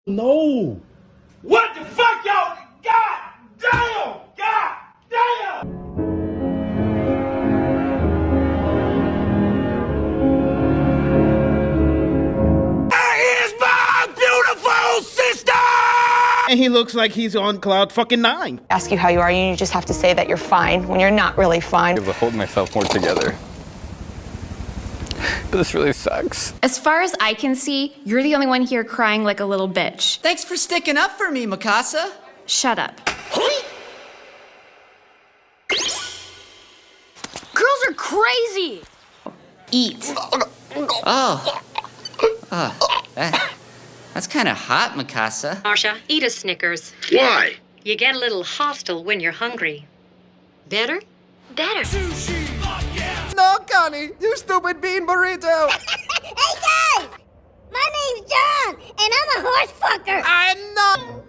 No. What the fuck, y'all? God damn! God damn! Here's my beautiful sister! And he looks like he's on cloud fucking 9. Ask you how you are, you just have to say that you're fine when you're not really fine. I'm able to hold myself more together. But this really sucks. As far as I can see, you're the only one here crying like a little bitch. Thanks for sticking up for me, Mikasa. Shut up. Girls are crazy! Eat. That's kind of hot, Mikasa. Marsha, eat a Snickers. Why? You get a little hostile when you're hungry. Better? Better. No, Connie, you stupid bean burrito. Hey guys! My name's John, and I'm a horse fucker! I'm not.